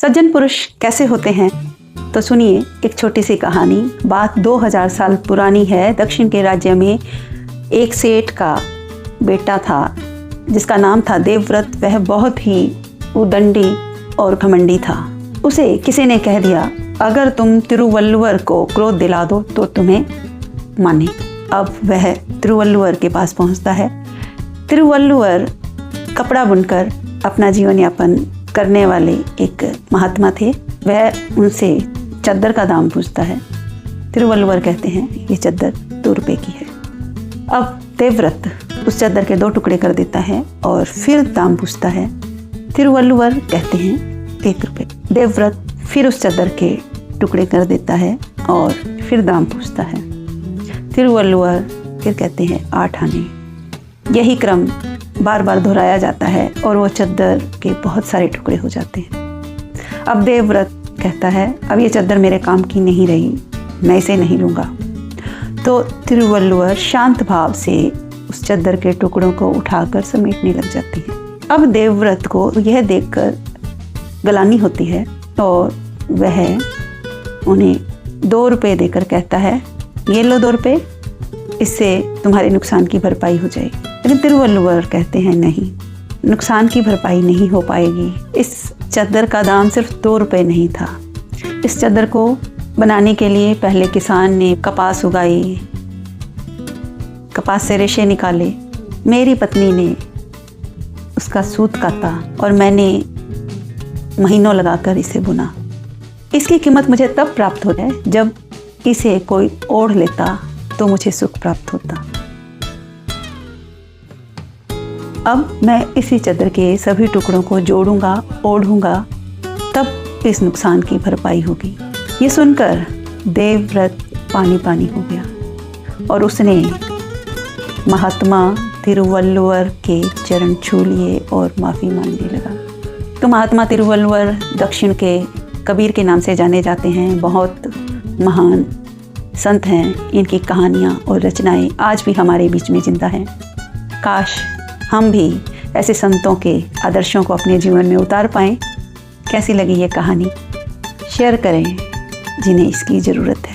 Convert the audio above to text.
सज्जन पुरुष कैसे होते हैं, तो सुनिए एक छोटी सी कहानी। बात 2000 साल पुरानी है। दक्षिण के राज्य में एक सेठ का बेटा था जिसका नाम था देवव्रत। वह बहुत ही उदंडी और घमंडी था। उसे किसी ने कह दिया, अगर तुम तिरुवल्लुवर को क्रोध दिला दो तो तुम्हें माने। अब वह तिरुवल्लुवर के पास पहुंचता है। तिरुवल्लुवर कपड़ा बुनकर अपना जीवन यापन करने वाले एक महात्मा थे। वह उनसे चद्दर का दाम पूछता है। तिरुवल्लुवर कहते हैं ये चद्दर 2 रुपये की है। अब देवव्रत उस चद्दर के 2 टुकड़े कर देता है और फिर दाम पूछता है। तिरुवल्लुवर कहते हैं 1 रुपये। देवव्रत फिर उस चद्दर के टुकड़े कर देता है और फिर दाम पूछता है। तिरुवल्लुवर फिर कहते हैं 8 आने। यही क्रम बार बार दोहराया जाता है और वो चद्दर के बहुत सारे टुकड़े हो जाते हैं। अब देवव्रत कहता है, अब ये चद्दर मेरे काम की नहीं रही, मैं इसे नहीं लूँगा। तो तिरुवल्लुवर शांत भाव से उस चद्दर के टुकड़ों को उठाकर समेटने लग जाती है। अब देवव्रत को यह देखकर गलानी होती है और वह उन्हें 2 रुपये देकर कहता है, ये लो 2 रुपये, इससे तुम्हारे नुकसान की भरपाई हो जाएगी। लेकिन तिरुवल्लुवर कहते हैं नहीं, नुकसान की भरपाई नहीं हो पाएगी। इस चद्दर का दाम सिर्फ 2 रुपये नहीं था। इस चद्दर को बनाने के लिए पहले किसान ने कपास उगाई, कपास से रेशे निकाले, मेरी पत्नी ने उसका सूत काता और मैंने महीनों लगाकर इसे बुना। इसकी कीमत मुझे तब प्राप्त होता है जब इसे कोई ओढ़ लेता तो मुझे सुख प्राप्त होता। अब मैं इसी चद्दर के सभी टुकड़ों को जोड़ूंगा, ओढ़ूंगा, तब इस नुकसान की भरपाई होगी। ये सुनकर देवव्रत पानी पानी हो गया और उसने महात्मा तिरुवल्लुवर के चरण छू लिए और माफ़ी मांगने लगा। तो महात्मा तिरुवल्लुवर दक्षिण के कबीर के नाम से जाने जाते हैं। बहुत महान संत हैं। इनकी कहानियाँ और रचनाएं आज भी हमारे बीच में जिंदा हैं। काश हम भी ऐसे संतों के आदर्शों को अपने जीवन में उतार पाएं। कैसी लगी ये कहानी? शेयर करें जिन्हें इसकी ज़रूरत है।